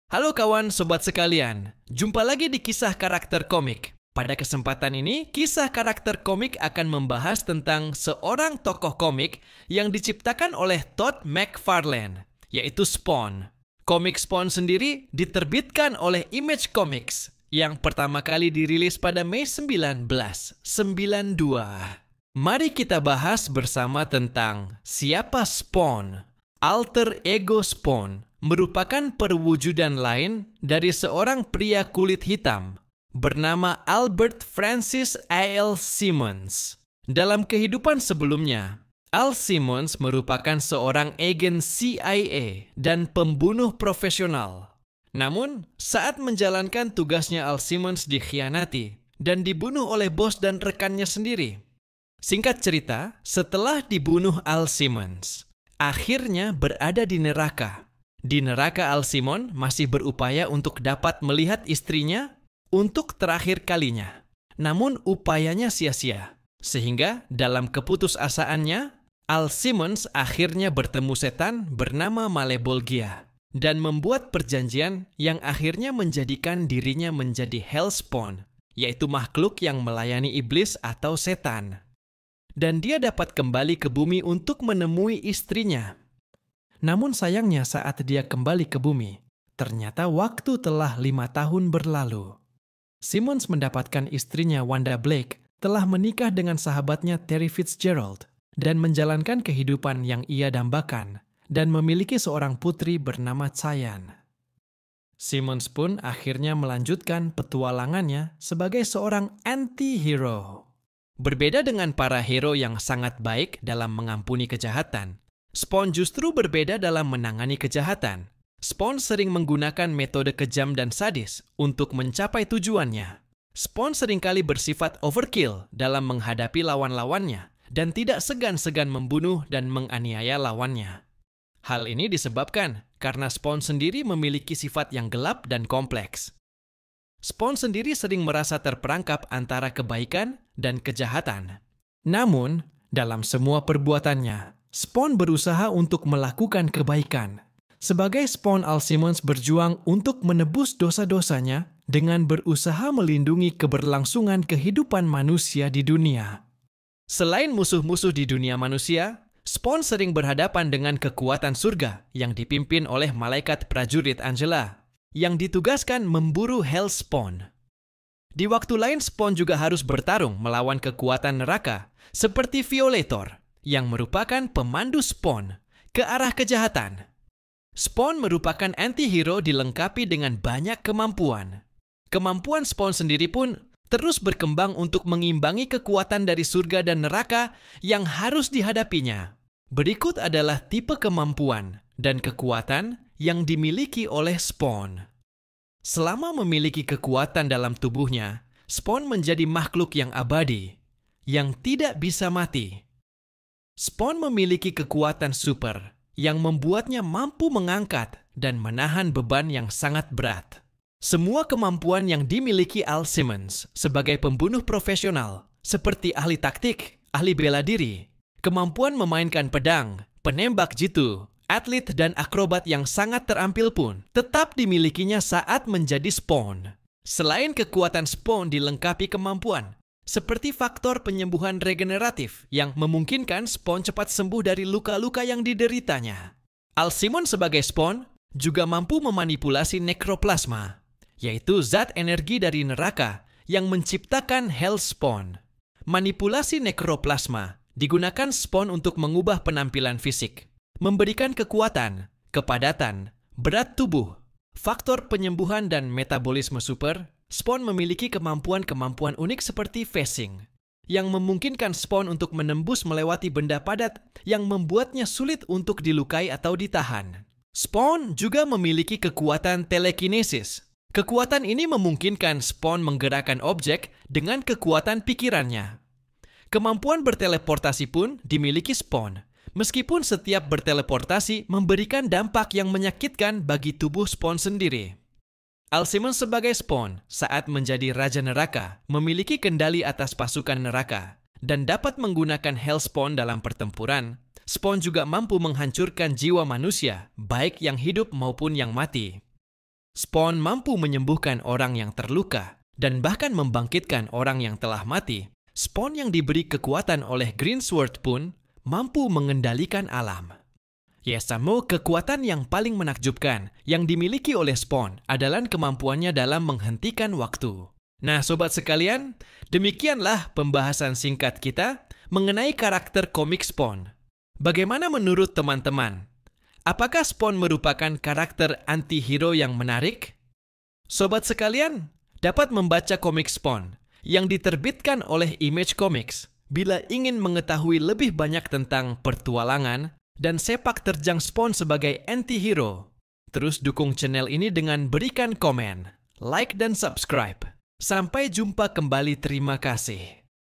Halo kawan sobat sekalian, jumpa lagi di kisah karakter komik. Pada kesempatan ini, kisah karakter komik akan membahas tentang seorang tokoh komik yang diciptakan oleh Todd McFarlane, yaitu Spawn. Komik Spawn sendiri diterbitkan oleh Image Comics yang pertama kali dirilis pada Mei 1992. Mari kita bahas bersama tentang siapa Spawn. Alter ego Spawn merupakan perwujudan lain dari seorang pria kulit hitam bernama Albert Francis A.L. Simmons. Dalam kehidupan sebelumnya, Al Simmons merupakan seorang agen CIA dan pembunuh profesional. Namun, saat menjalankan tugasnya Al Simmons dikhianati dan dibunuh oleh bos dan rekannya sendiri. Singkat cerita, setelah dibunuh Al Simmons, akhirnya berada di neraka. Di neraka, Al Simmons masih berupaya untuk dapat melihat istrinya untuk terakhir kalinya. Namun upayanya sia-sia. Sehingga dalam keputusasaannya, Al Simmons akhirnya bertemu setan bernama Malebolgia dan membuat perjanjian yang akhirnya menjadikan dirinya menjadi Hellspawn, yaitu makhluk yang melayani iblis atau setan. Dan dia dapat kembali ke bumi untuk menemui istrinya. Namun sayangnya saat dia kembali ke bumi, ternyata waktu telah 5 tahun berlalu. Simmons mendapatkan istrinya Wanda Blake telah menikah dengan sahabatnya Terry Fitzgerald dan menjalankan kehidupan yang ia dambakan dan memiliki seorang putri bernama Cyan. Simmons pun akhirnya melanjutkan petualangannya sebagai seorang anti-hero. Berbeda dengan para hero yang sangat baik dalam mengampuni kejahatan, Spawn justru berbeda dalam menangani kejahatan. Spawn sering menggunakan metode kejam dan sadis untuk mencapai tujuannya. Spawn seringkali bersifat overkill dalam menghadapi lawan-lawannya dan tidak segan-segan membunuh dan menganiaya lawannya. Hal ini disebabkan karena Spawn sendiri memiliki sifat yang gelap dan kompleks. Spawn sendiri sering merasa terperangkap antara kebaikan dan kejahatan. Namun, dalam semua perbuatannya, Spawn berusaha untuk melakukan kebaikan. Sebagai Spawn, Al Simmons berjuang untuk menebus dosa-dosanya dengan berusaha melindungi keberlangsungan kehidupan manusia di dunia. Selain musuh-musuh di dunia manusia, Spawn sering berhadapan dengan kekuatan surga yang dipimpin oleh malaikat prajurit Angela, yang ditugaskan memburu Hellspawn. Di waktu lain, Spawn juga harus bertarung melawan kekuatan neraka, seperti Violator, yang merupakan pemandu Spawn ke arah kejahatan. Spawn merupakan anti-hero dilengkapi dengan banyak kemampuan. Kemampuan Spawn sendiri pun terus berkembang untuk mengimbangi kekuatan dari surga dan neraka yang harus dihadapinya. Berikut adalah tipe kemampuan dan kekuatan yang dimiliki oleh Spawn. Selama memiliki kekuatan dalam tubuhnya, Spawn menjadi makhluk yang abadi, yang tidak bisa mati. Spawn memiliki kekuatan super yang membuatnya mampu mengangkat dan menahan beban yang sangat berat. Semua kemampuan yang dimiliki Al Simmons sebagai pembunuh profesional, seperti ahli taktik, ahli bela diri, kemampuan memainkan pedang, penembak jitu, atlet dan akrobat yang sangat terampil pun tetap dimilikinya saat menjadi Spawn. Selain kekuatan Spawn dilengkapi kemampuan, seperti faktor penyembuhan regeneratif yang memungkinkan Spawn cepat sembuh dari luka-luka yang dideritanya. Al Simmons sebagai Spawn juga mampu memanipulasi nekroplasma, yaitu zat energi dari neraka yang menciptakan Hellspawn. Manipulasi nekroplasma digunakan Spawn untuk mengubah penampilan fisik, memberikan kekuatan, kepadatan, berat tubuh, faktor penyembuhan dan metabolisme super. Spawn memiliki kemampuan-kemampuan unik seperti phasing, yang memungkinkan Spawn untuk menembus melewati benda padat yang membuatnya sulit untuk dilukai atau ditahan. Spawn juga memiliki kekuatan telekinesis. Kekuatan ini memungkinkan Spawn menggerakkan objek dengan kekuatan pikirannya. Kemampuan berteleportasi pun dimiliki Spawn, meskipun setiap berteleportasi memberikan dampak yang menyakitkan bagi tubuh Spawn sendiri. Al Simmons sebagai Spawn saat menjadi Raja Neraka memiliki kendali atas pasukan neraka dan dapat menggunakan Hellspawn dalam pertempuran. Spawn juga mampu menghancurkan jiwa manusia, baik yang hidup maupun yang mati. Spawn mampu menyembuhkan orang yang terluka dan bahkan membangkitkan orang yang telah mati. Spawn yang diberi kekuatan oleh Greensword pun mampu mengendalikan alam. Ya, Samo, kekuatan yang paling menakjubkan yang dimiliki oleh Spawn adalah kemampuannya dalam menghentikan waktu. Nah, sobat sekalian, demikianlah pembahasan singkat kita mengenai karakter komik Spawn. Bagaimana menurut teman-teman? Apakah Spawn merupakan karakter anti-hero yang menarik? Sobat sekalian, dapat membaca komik Spawn yang diterbitkan oleh Image Comics bila ingin mengetahui lebih banyak tentang pertualangan dan sepak terjang Spawn sebagai anti-hero. Terus dukung channel ini dengan berikan komen, like, dan subscribe. Sampai jumpa kembali, terima kasih.